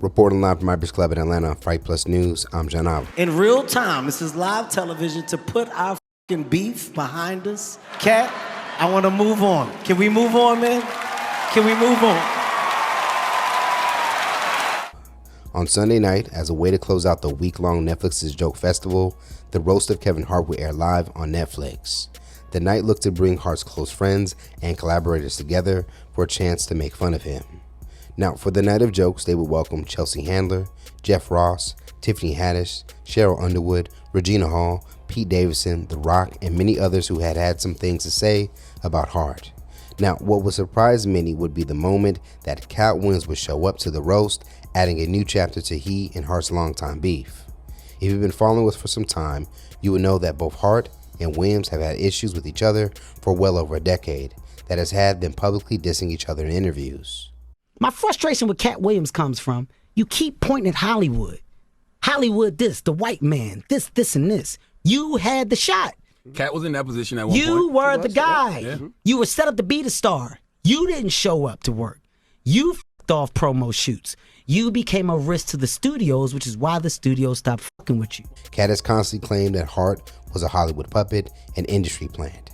Reporting live from my Breakfast Club in Atlanta, Fight Plus News, I'm John Oliver. In real time, this is live television to put our fucking beef behind us. Katt, I want to move on. Can we move on, man? Can we move on? On Sunday night, as a way to close out the week-long Netflix's Joke Festival, the roast of Kevin Hart will air live on Netflix. The night looked to bring Hart's close friends and collaborators together for a chance to make fun of him. Now, for the night of jokes, they would welcome Chelsea Handler, Jeff Ross, Tiffany Haddish, Cheryl Underwood, Regina Hall, Pete Davidson, The Rock, and many others who had some things to say about Hart. Now, what would surprise many would be the moment that Katt Williams would show up to the roast, adding a new chapter to he and Hart's longtime beef. If you've been following us for some time, you would know that both Hart and Williams have had issues with each other for well over a decade that has had them publicly dissing each other in interviews. My frustration with Katt Williams comes from, you keep pointing at Hollywood. Hollywood this, the white man, this, and this. You had the shot. Katt was in that position at one point. You were the guy. Yeah. You were set up to be the star. You didn't show up to work. You f***ed off promo shoots. You became a risk to the studios, which is why the studios stopped fucking with you. Katt has constantly claimed that Hart was a Hollywood puppet and industry plant.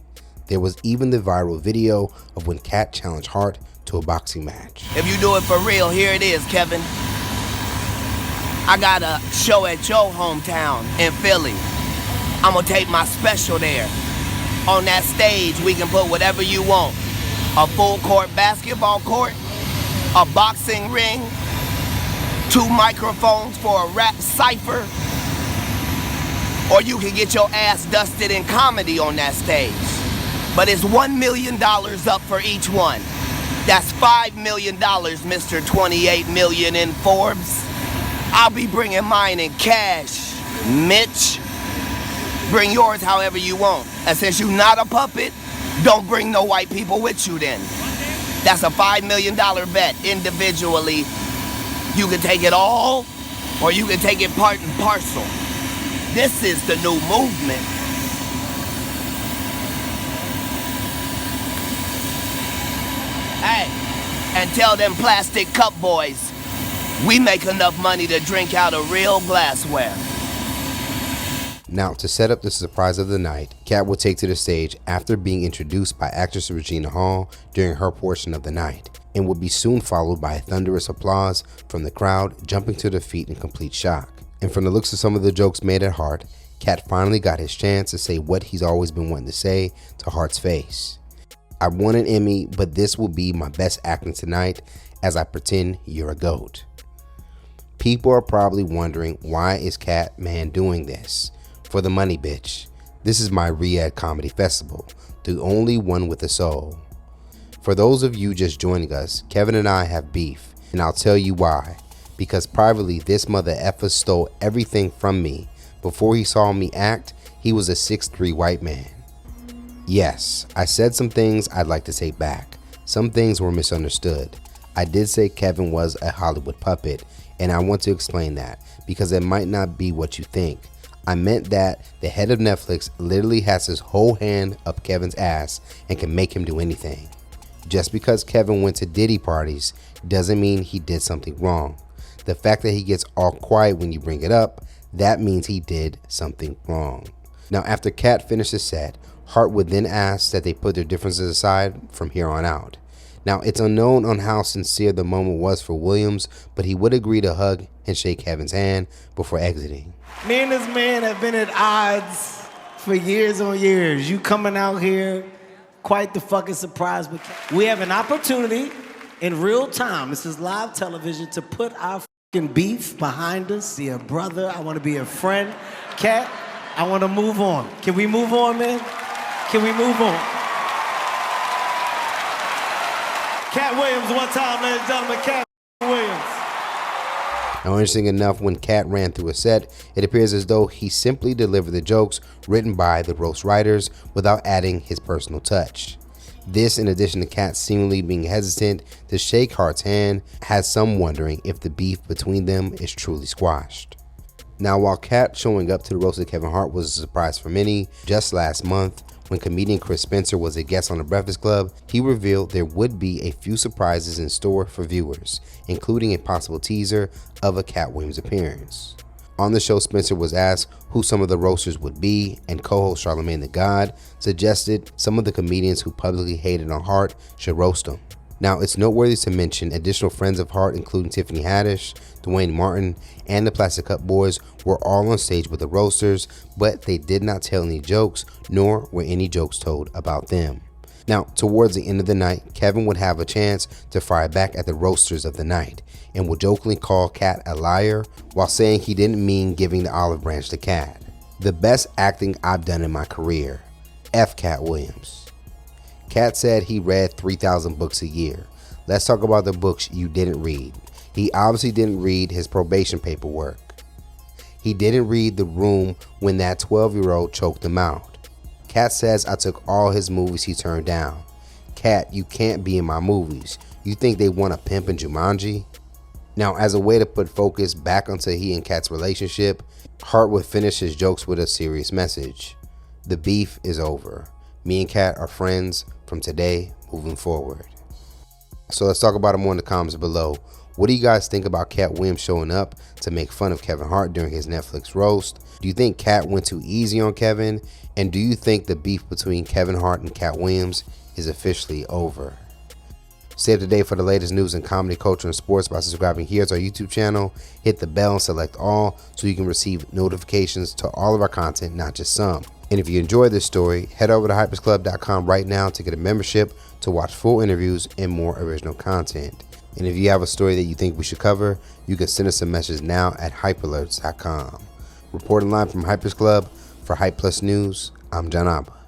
There was even the viral video of when Katt challenged Hart to a boxing match. If you do it for real, here it is, Kevin. I got a show at your hometown in Philly. I'm gonna tape my special there. On that stage, we can put whatever you want. A full court basketball court, a boxing ring, 2 microphones for a rap cipher, or you can get your ass dusted in comedy on that stage. But it's $1 million up for each one. That's $5 million, Mr. 28 million in Forbes. I'll be bringing mine in cash, Mitch. Bring yours however you want. And since you're not a puppet, don't bring no white people with you then. That's a $5 million bet individually. You can take it all, or you can take it part and parcel. This is the new movement. Hey, and tell them plastic cup boys, we make enough money to drink out of real glassware. Now, to set up the surprise of the night, Katt will take to the stage after being introduced by actress Regina Hall during her portion of the night, and will be soon followed by thunderous applause from the crowd jumping to their feet in complete shock. And from the looks of some of the jokes made at Hart, Katt finally got his chance to say what he's always been wanting to say to Hart's face. I won an Emmy, but this will be my best acting tonight as I pretend you're a goat. People are probably wondering, why is Katt Man doing this? For the money, bitch. This is my Riyadh Comedy Festival, the only one with a soul. For those of you just joining us, Kevin and I have beef, and I'll tell you why. Because privately, this mother effer stole everything from me. Before he saw me act, he was a 6'3" white man. Yes, I said some things I'd like to take back. Some things were misunderstood. I did say Kevin was a Hollywood puppet, and I want to explain that because it might not be what you think. I meant that the head of Netflix literally has his whole hand up Kevin's ass and can make him do anything. Just because Kevin went to Diddy parties doesn't mean he did something wrong. The fact that he gets all quiet when you bring it up, that means he did something wrong. Now, after Katt finished his set, Hart would then ask that they put their differences aside from here on out. Now, it's unknown on how sincere the moment was for Williams, but he would agree to hug and shake Kevin's hand before exiting. Me and this man have been at odds for years on years. You coming out here, quite the fucking surprise. But we have an opportunity in real time, this is live television, to put our fucking beef behind us. Be a brother, I want to be a friend. Katt, I want to move on. Can we move on, man? Can we move on? Katt Williams, one time, ladies and gentlemen, Katt Williams. Now, interesting enough, when Katt ran through a set, it appears as though he simply delivered the jokes written by the roast writers without adding his personal touch. This, in addition to Katt seemingly being hesitant to shake Hart's hand, has some wondering if the beef between them is truly squashed. Now, while Katt showing up to the roast of Kevin Hart was a surprise for many, just last month, When comedian Chris Spencer was a guest on The Breakfast Club, he revealed there would be a few surprises in store for viewers, including a possible teaser of a Katt Williams appearance. On the show, Spencer was asked who some of the roasters would be, and co-host Charlamagne the God suggested some of the comedians who publicly hated on Hart should roast him. Now, it's noteworthy to mention additional friends of Hart, including Tiffany Haddish, Dwayne Martin, and the Plastic Cup Boys, were all on stage with the roasters, but they did not tell any jokes, nor were any jokes told about them. Now, towards the end of the night, Kevin would have a chance to fire back at the roasters of the night, and would jokingly call Katt a liar while saying he didn't mean giving the olive branch to Katt. The best acting I've done in my career. F. Katt Williams. Katt said he read 3,000 books a year. Let's talk about the books you didn't read. He obviously didn't read his probation paperwork. He didn't read The Room when that 12-year-old choked him out. Katt says I took all his movies he turned down. Katt, you can't be in my movies. You think they want a pimp in Jumanji? Now, as a way to put focus back onto he and Katt's relationship, Hart would finish his jokes with a serious message. The beef is over. Me and Katt are friends from today moving forward. So let's talk about it more in the comments below. What do you guys think about Katt Williams showing up to make fun of Kevin Hart during his Netflix roast? Do you think Katt went too easy on Kevin? And do you think the beef between Kevin Hart and Katt Williams is officially over? Stay up to date for the latest news in comedy, culture, and sports by subscribing here to our YouTube channel. Hit the bell and select all so you can receive notifications to all of our content, not just some. And if you enjoyed this story, head over to hypersclub.com right now to get a membership to watch full interviews and more original content. And if you have a story that you think we should cover, you can send us a message now at hypealerts.com. Reporting live from Hypers Club for Hype Plus News, I'm John Abba.